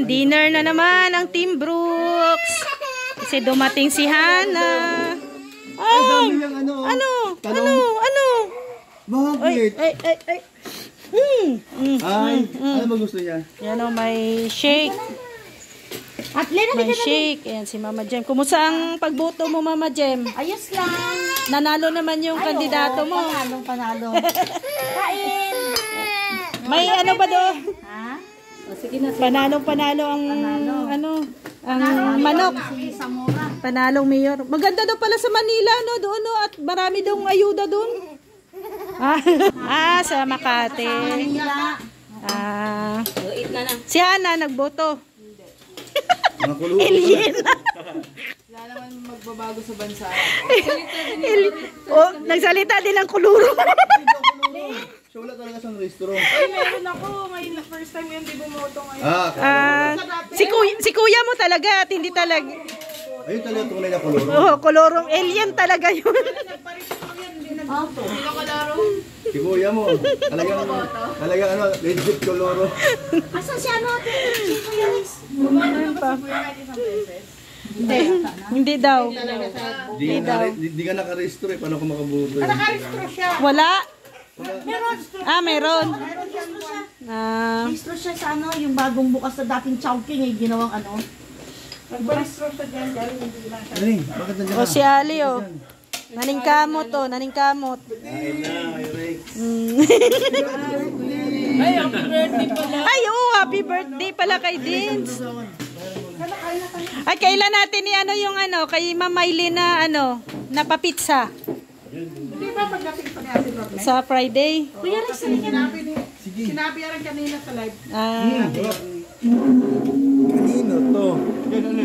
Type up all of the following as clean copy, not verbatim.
Ayan, dinner na naman ang Team Brooks. Kasi dumating si Hana. Ay, ano? Bakit? Ay. Ano ba gusto niya? Yan o, may shake. May shake. Ayan, si Mama Jem. Kumusta ang pagboto mo, Mama Jem? Ayos lang. Nanalo naman yung kandidato mo. Panalo. Kain. May ano ba doon? Ha? Panalo ang manok. Panalong mayor. Maganda daw pala sa Manila, no? Doon, no? At marami daw ayuda doon. Sa Makati. Si Hana nagboto. Alien. Wala naman magbabago sa bansa. Nagsalita din ng kuluro. So wala talaga sa rehistro. Ay, meron ako. Ngayon na first time yun, di bumoto ngayon. Si kuya mo talaga at hindi talaga. Ayun talaga tunay na koloro. Kolorong alien talaga yun. Hindi na kalaro. Si kuya mo. Talagang ano, legit koloro. Asan si ano? Si Kuya Riz? Hindi daw. Di ka nakarehistro eh. Paano ka makabuto eh? Nakaristro siya. Wala? Meron. Meron. Registro siya sa ano, yung bagong bukas na dating Chowking eh, ginawang ano. Nagparistro siya dyan dahil hindi lang siya. Ay, bakit nandiyan ka? Si Ali naningkamot naningkamot. Ay na, Rex. Ay, happy birthday pala. Ay, happy birthday pala kay Dins. Ay, kailan natin kay Ma'am Maylin na papitsa? Hindi ba pagdating pa ni Ate Roble? Sa Friday. Kuya Riz, Sinabi yan kanina sa live. Kanino to?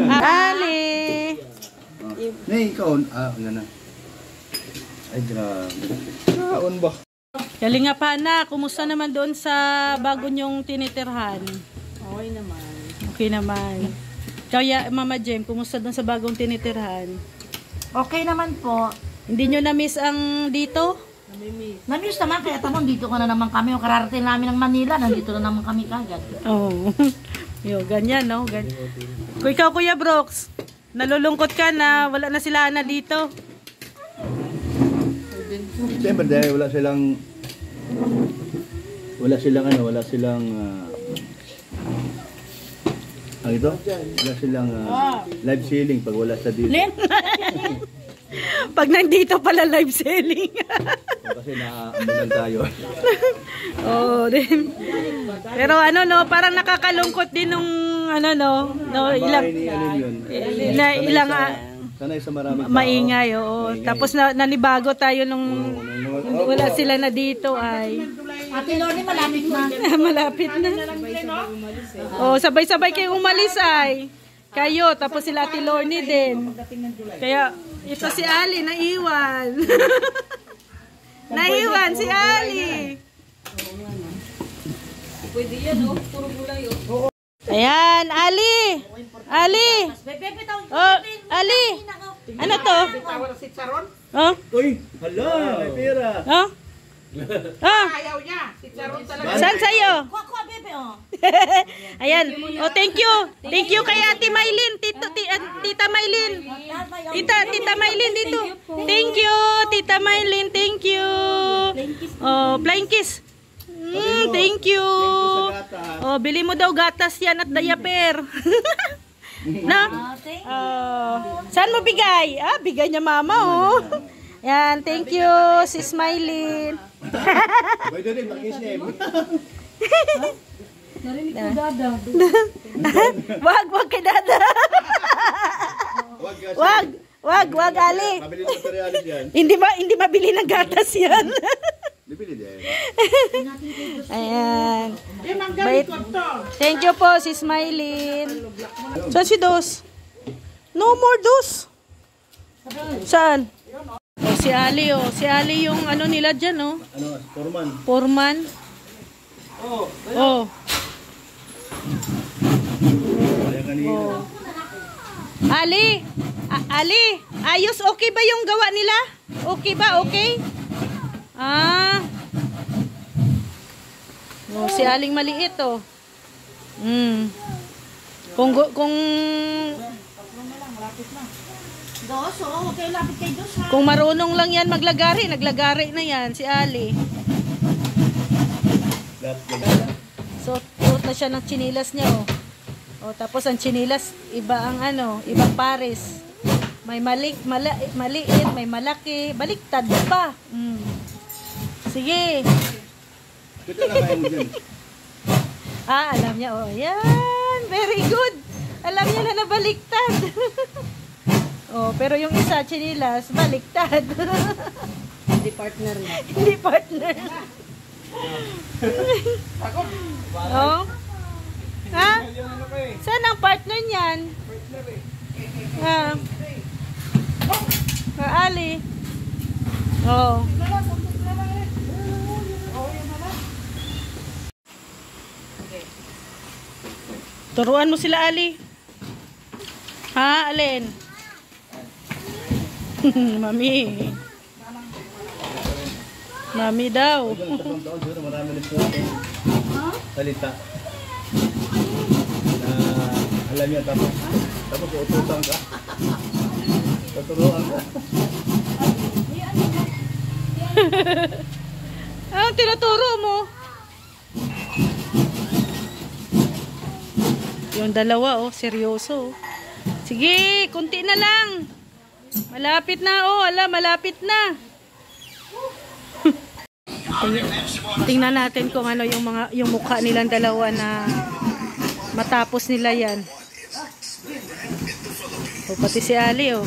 Ali. Nay, kaon. Wala na. Ay, grabe. Kaon ba? Galing nga pa na, kumusta naman doon sa bago nyong tinitirhan? Okay naman. Kaya Mama Jem, kumusta doon sa bagong tinitirhan? okay naman po. Hindi nyo na-miss ang dito? Namiss naman, kaya tamon dito ka na naman kami. Yung kararating namin ng Manila, nandito na naman kami kagad. Oo. Ganyan, no? Kung ikaw, Kuya Brooks, nalulungkot ka na wala na sila na dito. Siyempre dahil wala silang live selling pag wala sa dito. Pag nandito pala live selling. Kasi naamulan tayo. Din. Pero parang nakakalungkot din nung ilang sanay sa maraming tao. maingay, Tapos nanibago tayo nung wala sila na dito ay. Ate Lorne, malapit na. Malapit na. Sabay-sabay kayong umalis ay. Kayo, tapos sila Ate Lorne din. Kaya ito si Ali, naiwan. Naiwan si Ali. Pwede yan, puro gulay, Ayan, Ali. Ali. Ali. Ano to? Si Charon? Uy, hala, may pera. Ayaw niya. Si Charon talaga. Saan sa'yo? Kuha, bebe, Ayan. Thank you. Thank you kay Ate Maylin. Tita Maylin. Tita Maylin dito. Thank you, Tita Maylin. Thank you. Flying kiss. Thank you. Bili mo daw gatas yan at diaper. No? Saan mo bigay? Bigay niya mama, Yan, thank you, si Smiley. By the way, pakis niya Narinig ko dada. Wag kay dada. Wag, Ali. Mabili ng materialis yan. Hindi mabili ng gatas yan. Bibili din. Ayan. Thank you po, si Smiley. Saan si Dos? No more Dos. Saan? Si Ali, Si Ali yung nila dyan, Foreman. Ali, ayos, okay ba yung gawa nila? Okay ba? Okay? Si Aling maliit, Kung Dos, oo. Okay, lapit kay Dos, ha? kung marunong lang yan maglagari, naglagari na yan si Ali. So, suot na siya ng chinilas niya, oh. Oh, tapos ang chinilas, iba ang ano, ibang pares. May maliit, may malaki, baliktad pa. Sige. Ito na kayo mo dyan. Alam niya, oh, yan. Very good. Alam niya na nabaliktad. Oh, pero yung isa, chinilas, baliktad. Hindi partner niya. Hindi partner. Oh. Ha? Saan ang partner niyan? Ha? Ali. Oh. Turuan mo sila, Ali. Ha, Alin? Mami. Mami daw. Tatlong taon siguro marami na po salita. Na alam niya tapos uutusan ka. Tuturuan ka. Anong tinuturo mo? Yung dalawa, oh, seryoso. Sige, kunti na lang. Malapit na, oh, malapit na. Tingnan natin kung ano yung mukha nilang dalawa na matapos nila yan. O, pati si Ali, oh.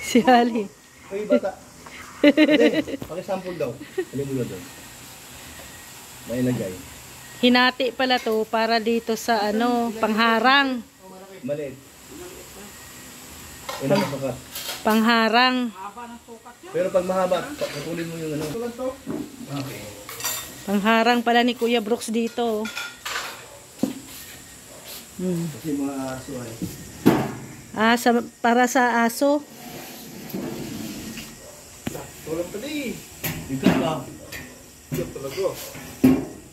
Si Ali. Uy, bata. Ate, pakisample daw. Alin mo daw. May lagay. Hinati pala to para dito sa ano, pangharang. Maliit. Ilang ka? Pangharang. Pero pag mahaba, putulin mo yung ano. Okay. Pangharang pala ni Kuya Brooks dito. Kasi mga aso ay. Para sa aso. Tulong pa di. Bigat ka. Bigat talaga.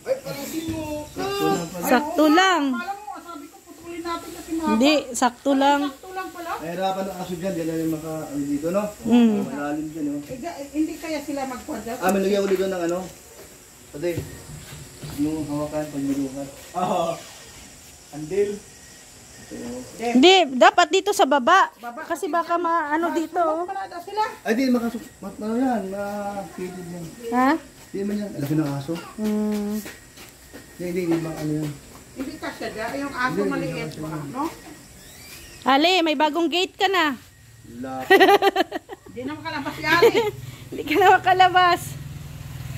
Ay, palasin mo ka. Sakto lang. Alam mo, sabi ko putulin natin kasi Hindi, sakto lang. sakto lang pala. Nahirapan ng aso dyan. Diyan na yung dito, no? Mm. Malalim dyan, no? Hindi kaya sila magkwadrat? May lagyan ulit doon ng ano. Pati. Yung hawakan pag nilukat. Andil. Hindi, dapat dito sa baba. Kasi baka maano dito. Oh. Parada sila. Ay, di makasuk. Ano yan? Makakitid yan. Ha? Hindi man yan. Laki ng aso. Hindi ba ano yan? Hindi kasya dyan. Yung aso maliit pa, no? Ali, may bagong gate ka na. Hindi na makalabas yan eh. Hindi ka na makalabas.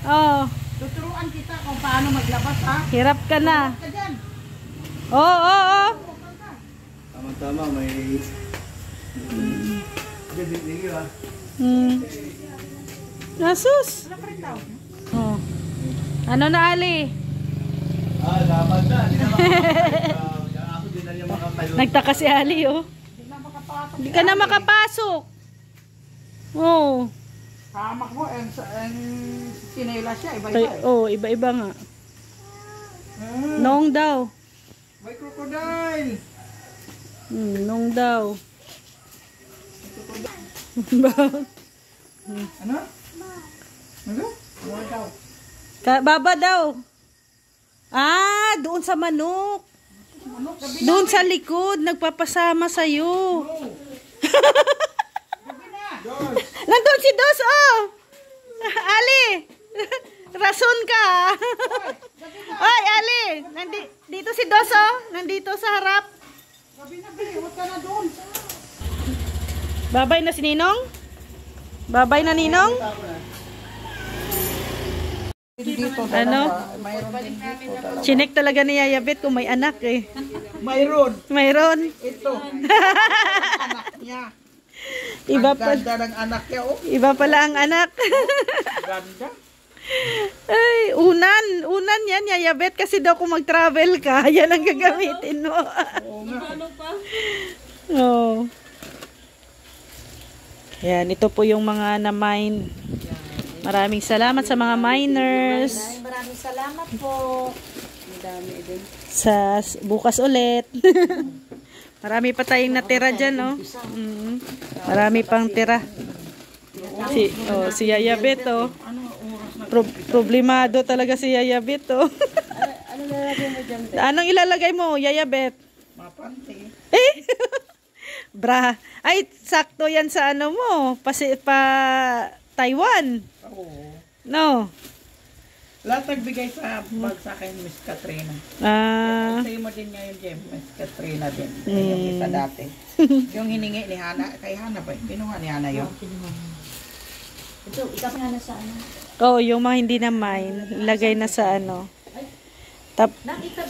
Oh, Tuturuan kita kung paano maglabas, ha? hirap ka na. Ka dyan. Oo. Tama-tama, may... Thank you, ha? Asus. Wala pa rin daw. Oh. Ano na, Ali? Dapat na. Hindi na makapasok. Yung aso din na niya makatayo. Nagtaka si Ali, oh. Hindi na makapasok. Hindi ka na makapasok. Oh. Hamak mo, and sinela siya, iba-iba eh. Oh, iba-iba nga. Nong daw. May crocodile. Nong daw. Ano? Ano? Ano daw? Baba daw. Doon sa manok. Doon sa likod, nagpapasama sa'yo. Nandun si Dos, oh! Ali! Rason ka. Oy, Ali! Dito si Dos, oh! Nandito sa harap. Gabi na, Bri. Huwag ka na doon. Babay na si Ninong? Babay na Ninong? Dito, Ano? mayroon din dito. Chinek talaga ni Yayabet kung may anak eh. Mayroon. Mayroon. Ito. Anak niya. Iba Ang pa, ganda ng anak niya, oh. iba pala ang anak. Ganda. Ay, unan yan, Yayabet, kasi daw kung mag-travel ka, yan ang gagamitin mo. Oo nga. Oh. Yan, ito po yung mga na-mine. Maraming salamat sa mga miners. Maraming salamat po. bukas ulit. Marami pa tayong natira dyan, no? Marami pang tira. Si Yaya Bet, oh. Problemado talaga si Yaya Bet, oh. Anong ilalagay mo, Yaya Bet? Mapante. Eh? Bra. Ay, sakto yan sa ano mo. Pa Taiwan. Oo. No. Lahat nagbigay sa bag sa akin, Miss Katrina. Sa'yo mo din ngayon, Jem. Miss Katrina din. Yung isa dati. Yung hiningi ni Hana, kay Hana ba? Kinuha ni Hana yun. Ito, ikaw nga na sa ano. Oh, yung mga hindi na mine, ilagay na sa ano. Nakita